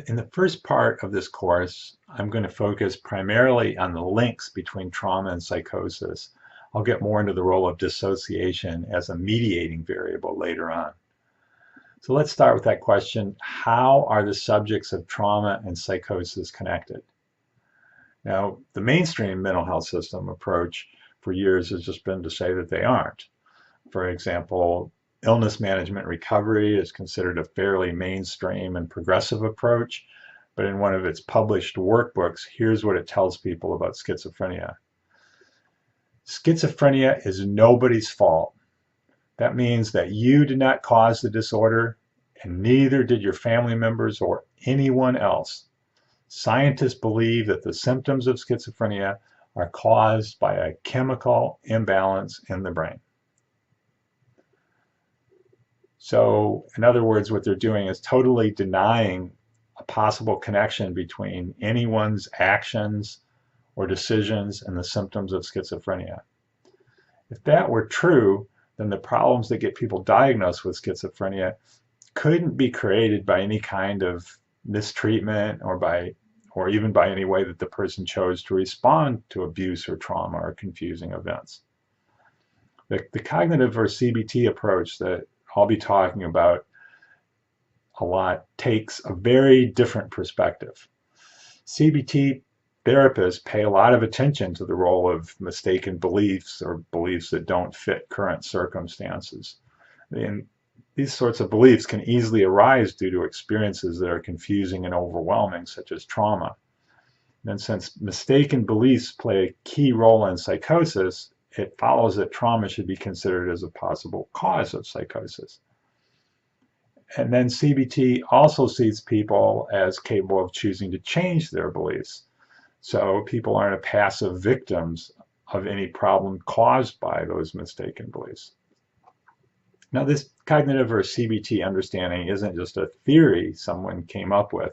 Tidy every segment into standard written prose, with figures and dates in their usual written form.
In the first part of this course, I'm going to focus primarily on the links between trauma and psychosis. I'll get more into the role of dissociation as a mediating variable later on. So let's start with that question: how are the subjects of trauma and psychosis connected? Now, the mainstream mental health system approach for years has just been to say that they aren't. For example, illness management recovery is considered a fairly mainstream and progressive approach, but in one of its published workbooks, here's what it tells people about schizophrenia. Schizophrenia is nobody's fault. That means that you did not cause the disorder, and neither did your family members or anyone else. Scientists believe that the symptoms of schizophrenia are caused by a chemical imbalance in the brain. So, in other words, what they're doing is totally denying a possible connection between anyone's actions or decisions and the symptoms of schizophrenia. If that were true, then the problems that get people diagnosed with schizophrenia couldn't be created by any kind of mistreatment or even by any way that the person chose to respond to abuse or trauma or confusing events. The cognitive or CBT approach that I'll be talking about a lot takes a very different perspective. CBT therapists pay a lot of attention to the role of mistaken beliefs or beliefs that don't fit current circumstances. And these sorts of beliefs can easily arise due to experiences that are confusing and overwhelming, such as trauma. And since mistaken beliefs play a key role in psychosis, it follows that trauma should be considered as a possible cause of psychosis. And then CBT also sees people as capable of choosing to change their beliefs. So people aren't passive victims of any problem caused by those mistaken beliefs. Now, this cognitive or CBT understanding isn't just a theory someone came up with.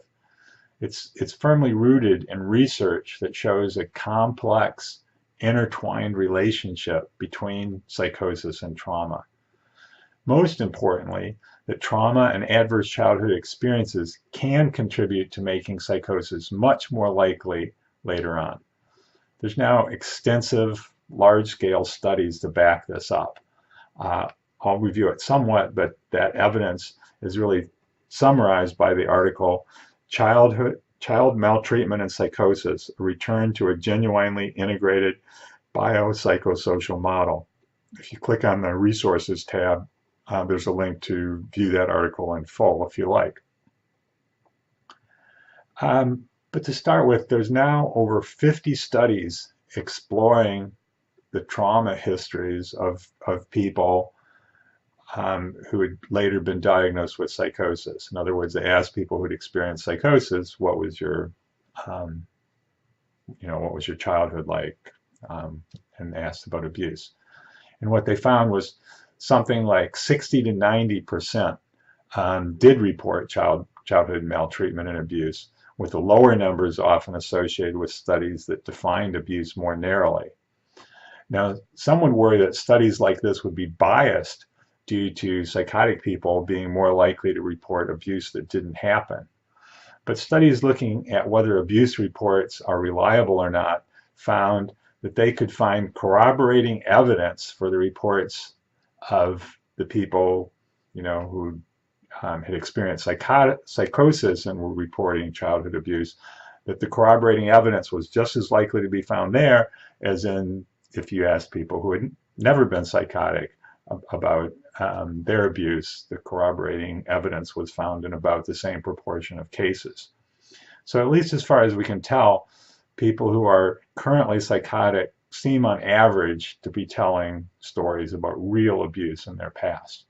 It's firmly rooted in research that shows a complex, intertwined relationship between psychosis and trauma. Most importantly, that trauma and adverse childhood experiences can contribute to making psychosis much more likely later on. There's now extensive, large-scale studies to back this up. I'll review it somewhat, but that evidence is really summarized by the article, Child Maltreatment and Psychosis, a Return to a Genuinely Integrated Biopsychosocial Model. If you click on the Resources tab, there's a link to view that article in full if you like. But to start with, there's now over 50 studies exploring the trauma histories of people who had later been diagnosed with psychosis. In other words, they asked people who'd experienced psychosis, what was your childhood like, and asked about abuse. And what they found was something like 60 to 90% did report childhood maltreatment and abuse, with the lower numbers often associated with studies that defined abuse more narrowly. Now, some would worry that studies like this would be biased due to psychotic people being more likely to report abuse that didn't happen. But studies looking at whether abuse reports are reliable or not found that they could find corroborating evidence for the reports of the people, who had experienced psychosis and were reporting childhood abuse, that the corroborating evidence was just as likely to be found there as in if you asked people who had never been psychotic about their abuse. The corroborating evidence was found in about the same proportion of cases. So at least as far as we can tell, people who are currently psychotic seem on average to be telling stories about real abuse in their past.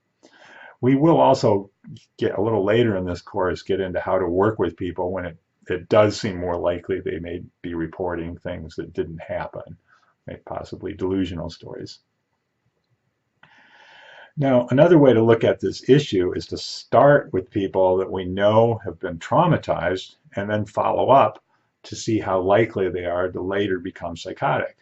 We will also get a little later in this course get into how to work with people when it does seem more likely they may be reporting things that didn't happen, possibly delusional stories. Now, another way to look at this issue is to start with people that we know have been traumatized and then follow up to see how likely they are to later become psychotic.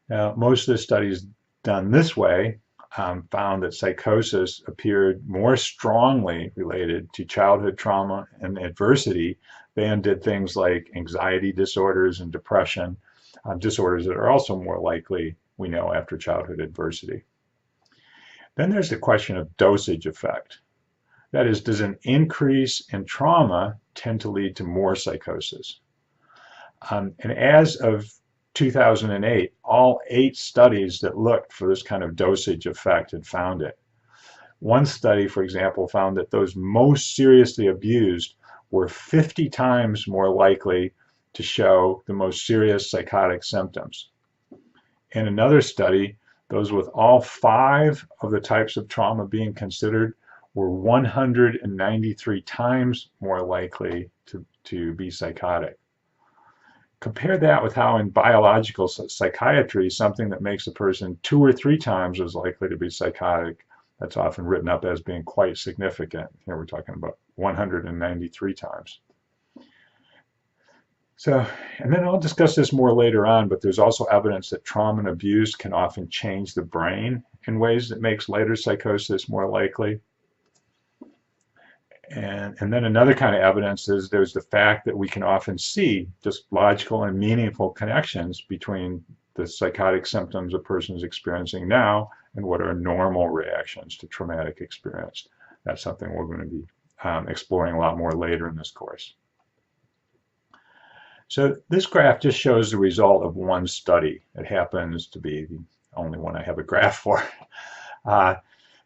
Now, most of the studies done this way found that psychosis appeared more strongly related to childhood trauma and adversity than did things like anxiety disorders and depression, disorders that are also more likely, we know, after childhood adversity. Then there's the question of dosage effect. That is, does an increase in trauma tend to lead to more psychosis? And as of 2008, all 8 studies that looked for this kind of dosage effect had found it. One study, for example, found that those most seriously abused were 50 times more likely to show the most serious psychotic symptoms. In another study, those with all 5 of the types of trauma being considered were 193 times more likely to be psychotic. Compare that with how in biological psychiatry, something that makes a person 2 or 3 times as likely to be psychotic, that's often written up as being quite significant. Here we're talking about 193 times. So, and then I'll discuss this more later on, but there's also evidence that trauma and abuse can often change the brain in ways that makes later psychosis more likely. And then another kind of evidence is there's the fact that we can often see just logical and meaningful connections between the psychotic symptoms a person is experiencing now and what are normal reactions to traumatic experience. That's something we're going to be exploring a lot more later in this course. So this graph just shows the result of one study. It happens to be the only one I have a graph for.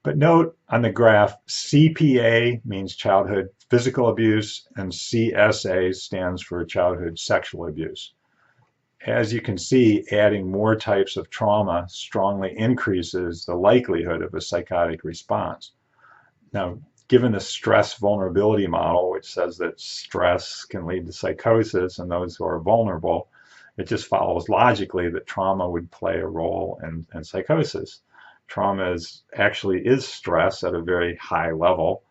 But note on the graph, CPA means childhood physical abuse, and CSA stands for childhood sexual abuse. As you can see, adding more types of trauma strongly increases the likelihood of a psychotic response. Now, given the stress vulnerability model, which says that stress can lead to psychosis in those who are vulnerable, it just follows logically that trauma would play a role in psychosis. Trauma actually is stress at a very high level,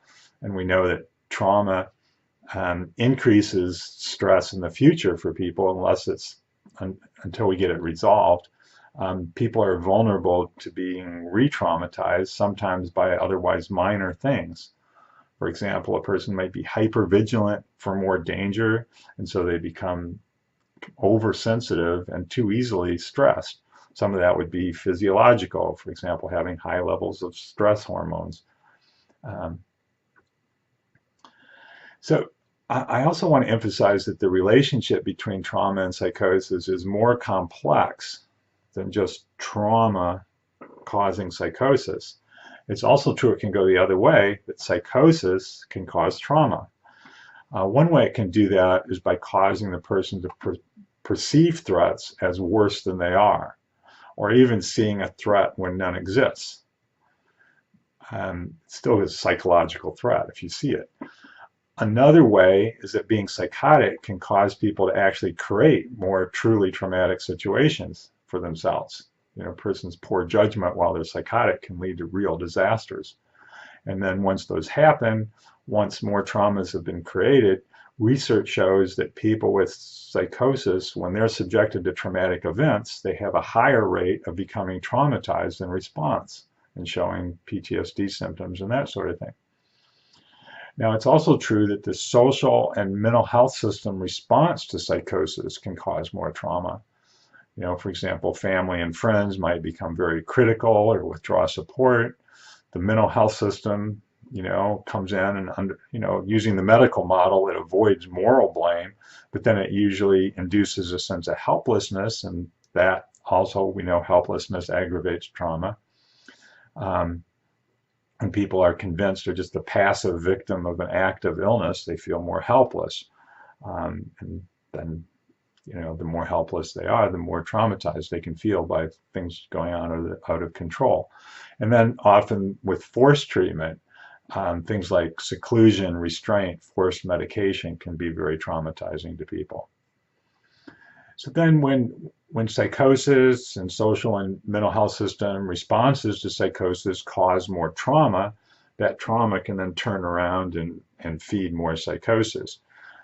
and we know that trauma increases stress in the future for people until we get it resolved. People are vulnerable to being re-traumatized, sometimes by otherwise minor things. For example, a person might be hypervigilant for more danger, and so they become oversensitive and too easily stressed. Some of that would be physiological, for example, having high levels of stress hormones. So I also want to emphasize that the relationship between trauma and psychosis is more complex than just trauma causing psychosis. It's also true it can go the other way, that psychosis can cause trauma. One way it can do that is by causing the person to perceive threats as worse than they are, or even seeing a threat when none exists. Still is a psychological threat if you see it. Another way is that being psychotic can cause people to actually create more truly traumatic situations for themselves. You know, a person's poor judgment while they're psychotic can lead to real disasters. And then once those happen, once more traumas have been created, research shows that people with psychosis, when they're subjected to traumatic events, they have a higher rate of becoming traumatized in response and showing PTSD symptoms and that sort of thing. Now, it's also true that the social and mental health system response to psychosis can cause more trauma. You know, for example, family and friends might become very critical or withdraw support. The mental health system, you know, comes in and, using the medical model, it avoids moral blame, but then it usually induces a sense of helplessness, and that also, we know, helplessness aggravates trauma. When people are convinced they're just a passive victim of an active illness, they feel more helpless. And then, the more helpless they are, the more traumatized they can feel by things going on out of control. And then often with forced treatment, things like seclusion, restraint, forced medication can be very traumatizing to people. So then when psychosis and social and mental health system responses to psychosis cause more trauma, that trauma can then turn around and feed more psychosis.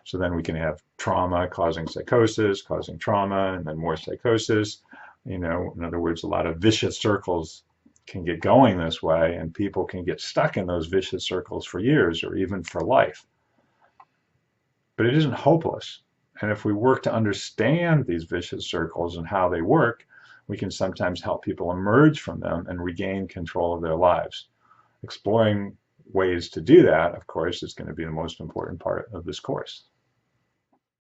So then we can have trauma causing psychosis, causing trauma, and then more psychosis. In other words, a lot of vicious circles can get going this way, and people can get stuck in those vicious circles for years or even for life. But it isn't hopeless. And if we work to understand these vicious circles and how they work, we can sometimes help people emerge from them and regain control of their lives. Exploring ways to do that, of course, is going to be the most important part of this course.